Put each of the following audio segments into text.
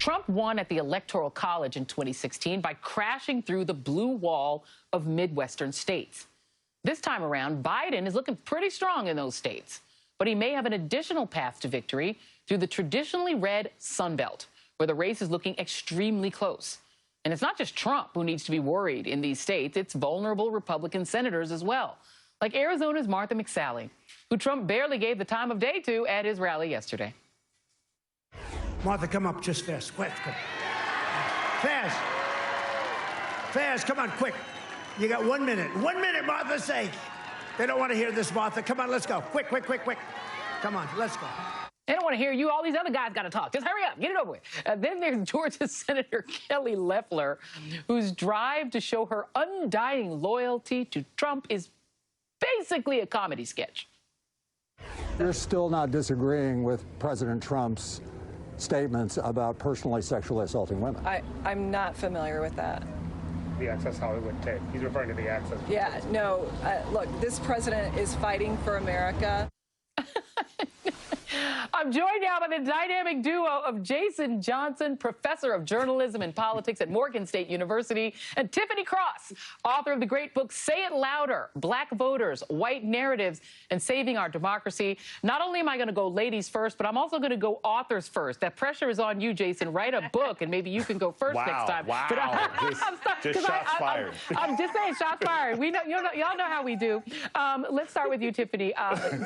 Trump won at the Electoral College in 2016 by crashing through the blue wall of Midwestern states. This time around, Biden is looking pretty strong in those states, but he may have an additional path to victory through the traditionally red Sun Belt, where the race is looking extremely close. And it's not just Trump who needs to be worried in these states, it's vulnerable Republican senators as well, like Arizona's Martha McSally, who Trump barely gave the time of day to at his rally yesterday. Martha, come up just fast, quick. Fast. Fast, come on, quick. You got 1 minute. 1 minute, Martha's sake. They don't want to hear this, Martha. Come on, let's go. Quick, quick, quick, quick. Come on, let's go. They don't want to hear you. All these other guys got to talk. Just hurry up. Get it over with. Then there's Georgia Senator Kelly Loeffler, whose drive to show her undying loyalty to Trump is basically a comedy sketch. You're still not disagreeing with President Trump's statements about personally sexually assaulting women. I'm not familiar with that. The Access Hollywood tape. He's referring to the Access. Yeah, no, look, this president is fighting for America. I'm joined now by the dynamic duo of Jason Johnson, professor of journalism and politics at Morgan State University, and Tiffany Cross, author of the great book Say It Louder, Black Voters, White Narratives, and Saving Our Democracy. Not only am I going to go ladies first, but I'm also going to go authors first. That pressure is on you, Jason. Write a book, and maybe you can go first next time. Wow, just shots fired. I'm just saying, shots fired. We know, y'all know how we do. Let's start with you, Tiffany.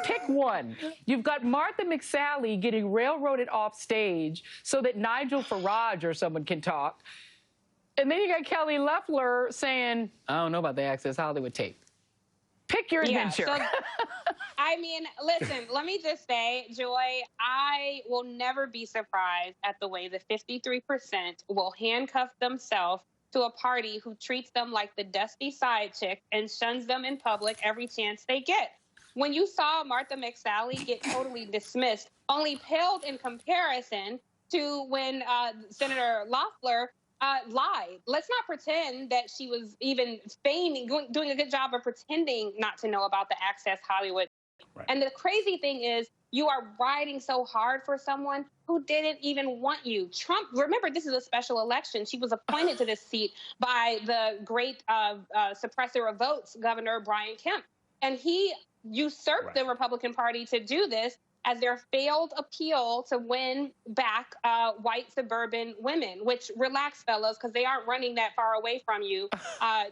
Pick one. You've got Martha McSally getting railroaded off stage so that Nigel Farage or someone can talk. And then you got Kelly Loeffler saying, I don't know about the Access Hollywood tape. Pick your adventure. So, I mean, listen, let me just say, Joy, I will never be surprised at the way the 53% will handcuff themselves to a party who treats them like the dusty side chick and shuns them in public every chance they get. When you saw Martha McSally get totally dismissed, only paled in comparison to when Senator Loeffler lied. Let's not pretend that she was even feigning, doing a good job of pretending not to know about the Access Hollywood. Right. And the crazy thing is, you are riding so hard for someone who didn't even want you. Trump, remember, this is a special election. She was appointed to this seat by the great suppressor of votes, Governor Brian Kemp. And he usurped the Republican Party to do this as their failed appeal to win back white suburban women, which, relax, fellas, because they aren't running that far away from you,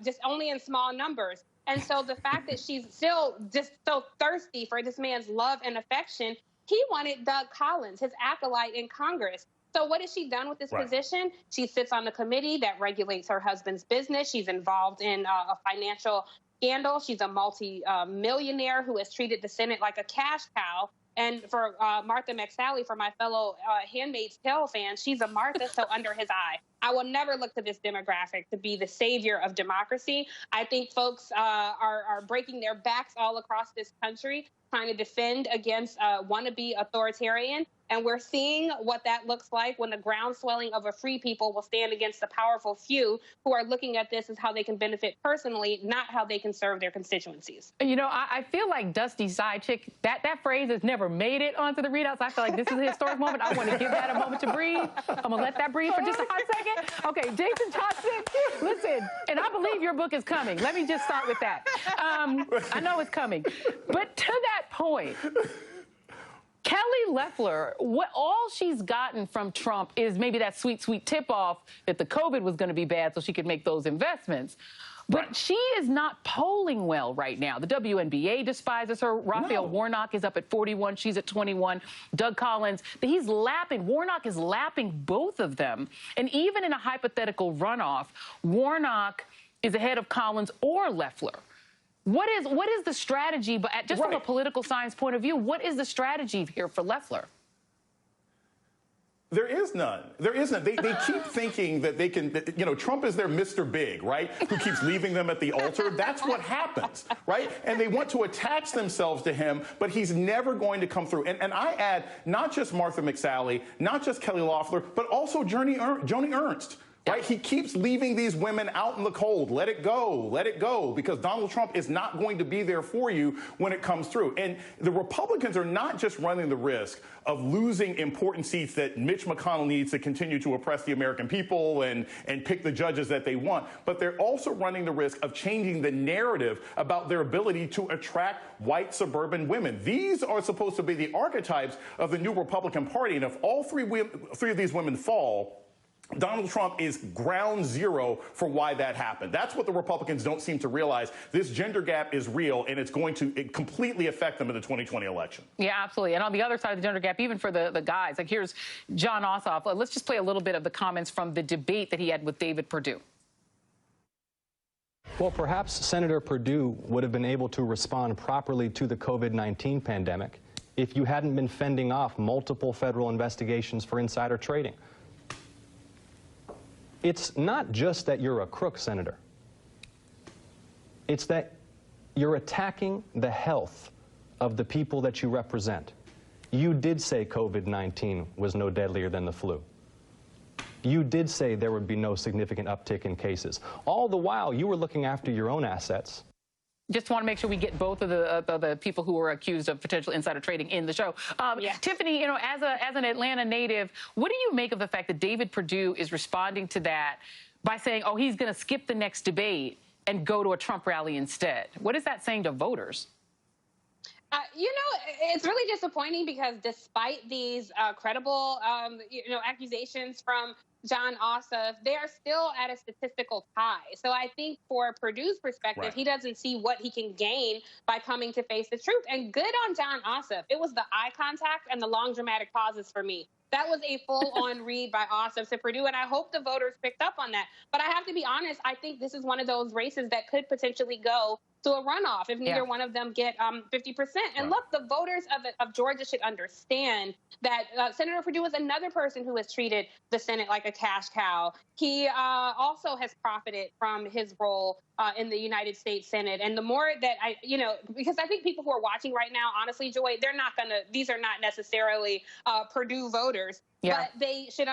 just only in small numbers. And so the fact that she's still just so thirsty for this man's love and affection, he wanted Doug Collins, his acolyte in Congress. So what has she done with this position? She sits on the committee that regulates her husband's business. She's involved in a financial scandal. She's a multi-millionaire who has treated the Senate like a cash cow. And for Martha McSally, for my fellow Handmaid's Tale fans, she's a Martha, so under his eye. I will never look to this demographic to be the savior of democracy. I think folks are breaking their backs all across this country trying to defend against wannabe authoritarian. And we're seeing what that looks like when the ground swelling of a free people will stand against the powerful few who are looking at this as how they can benefit personally, not how they can serve their constituencies. You know, I feel like dusty side chick, that phrase has never made it onto the readouts. I feel like this is a historic moment. I want to give that a moment to breathe. I'm going to let that breathe for just a hot second. Okay, Jason Johnson, listen, and I believe your book is coming. Let me just start with that. I know it's coming. But to that point, Kelly Loeffler, all she's gotten from Trump is maybe that sweet, sweet tip-off that the COVID was going to be bad so she could make those investments. But she is not polling well right now. The WNBA despises her. Raphael Warnock is up at 41. She's at 21. Doug Collins, he's lapping. Warnock is lapping both of them. And even in a hypothetical runoff, Warnock is ahead of Collins or Loeffler. What is the strategy, but just from a political science point of view, what is the strategy here for Loeffler? There is none. There is none. They keep thinking that they can, you know, Trump is their Mr. Big, right? Who keeps leaving them at the altar. That's what happens, right? And they want to attach themselves to him, but he's never going to come through. And I add not just Martha McSally, not just Kelly Loeffler, but also Joni Ernst, right? He keeps leaving these women out in the cold. Let it go, because Donald Trump is not going to be there for you when it comes through. And the Republicans are not just running the risk of losing important seats that Mitch McConnell needs to continue to oppress the American people and pick the judges that they want, but they're also running the risk of changing the narrative about their ability to attract white suburban women. These are supposed to be the archetypes of the new Republican Party, and if all three of these women fall, Donald Trump is ground zero for why that happened. That's what the Republicans don't seem to realize. This gender gap is real, and it's going to completely affect them in the 2020 election. Yeah, absolutely. And on the other side of the gender gap, even for the guys, like here's John Ossoff. Let's just play a little bit of the comments from the debate that he had with David Perdue. Well, perhaps Senator Perdue would have been able to respond properly to the COVID-19 pandemic if you hadn't been fending off multiple federal investigations for insider trading. It's not just that you're a crook, Senator. It's that you're attacking the health of the people that you represent. You did say COVID-19 was no deadlier than the flu. You did say there would be no significant uptick in cases. All the while, you were looking after your own assets. Just want to make sure we get both of the people who were accused of potential insider trading in the show. Tiffany, you know, as an Atlanta native, what do you make of the fact that David Perdue is responding to that by saying, oh, he's going to skip the next debate and go to a Trump rally instead? What is that saying to voters? You know, it's really disappointing because despite these credible, accusations from John Ossoff, they are still at a statistical tie. So I think for Perdue's perspective, he doesn't see what he can gain by coming to face the truth. And good on John Ossoff. It was the eye contact and the long dramatic pauses for me. That was a full-on read by Ossoff to Perdue, and I hope the voters picked up on that. But I have to be honest, I think this is one of those races that could potentially go to a runoff if neither one of them get 50%. And look, the voters of Georgia should understand that Senator Perdue is another person who has treated the Senate like a cash cow. He also has profited from his role in the United States Senate. And the more that because I think people who are watching right now, honestly, Joy, these are not necessarily Perdue voters. But they should,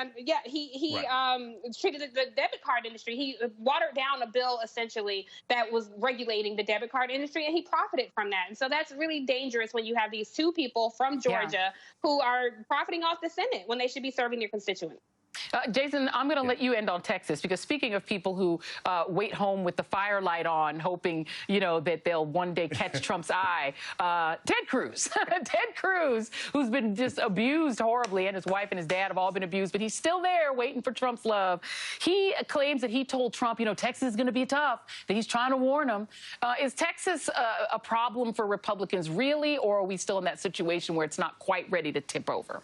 he treated the debit card industry. He watered down a bill, essentially, that was regulating the debit card industry, and he profited from that. And so that's really dangerous when you have these two people from Georgia who are profiting off the Senate when they should be serving their constituents. Jason, I'm going to let you end on Texas, because speaking of people who wait home with the firelight on, hoping, that they'll one day catch Trump's eye, Ted Cruz, who's been just abused horribly, and his wife and his dad have all been abused, but he's still there waiting for Trump's love. He claims that he told Trump, Texas is going to be tough, that he's trying to warn him. Is Texas a problem for Republicans, really, or are we still in that situation where it's not quite ready to tip over?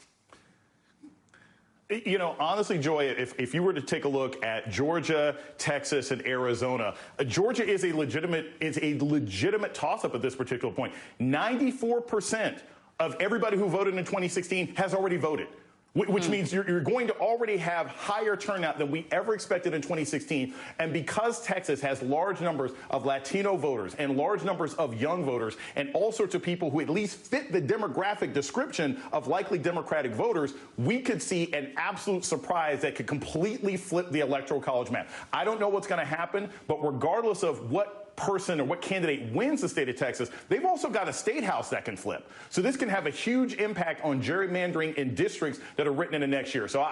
Honestly, Joy, if you were to take a look at Georgia, Texas, and Arizona, Georgia is a legitimate toss-up at this particular point. 94% of everybody who voted in 2016 has already voted, which means you're going to already have higher turnout than we ever expected in 2016. And because Texas has large numbers of Latino voters and large numbers of young voters and all sorts of people who at least fit the demographic description of likely Democratic voters, we could see an absolute surprise that could completely flip the Electoral College map. I don't know what's going to happen, but regardless of what person or what candidate wins the state of Texas, they've also got a state house that can flip. So this can have a huge impact on gerrymandering in districts that are written in the next year. So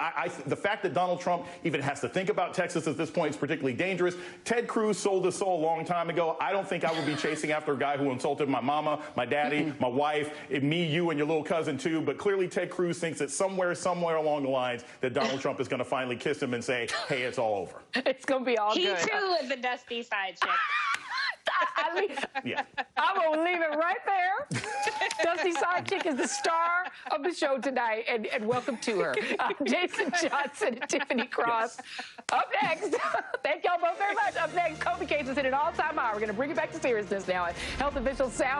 the fact that Donald Trump even has to think about Texas at this point is particularly dangerous. Ted Cruz sold his soul a long time ago. I don't think I would be chasing after a guy who insulted my mama, my daddy, my wife, me, you, and your little cousin too. But clearly Ted Cruz thinks that somewhere along the lines that Donald Trump is going to finally kiss him and say, hey, it's all over. It's going to be all good. He too is a dusty side chick. I'm going to leave it right there. Dusty Sidechick is the star of the show tonight, and welcome to her. Jason Johnson and Tiffany Cross. Up next, thank y'all both very much. Up next, COVID cases hit an all-time high. We're going to bring it back to seriousness now. Health officials sound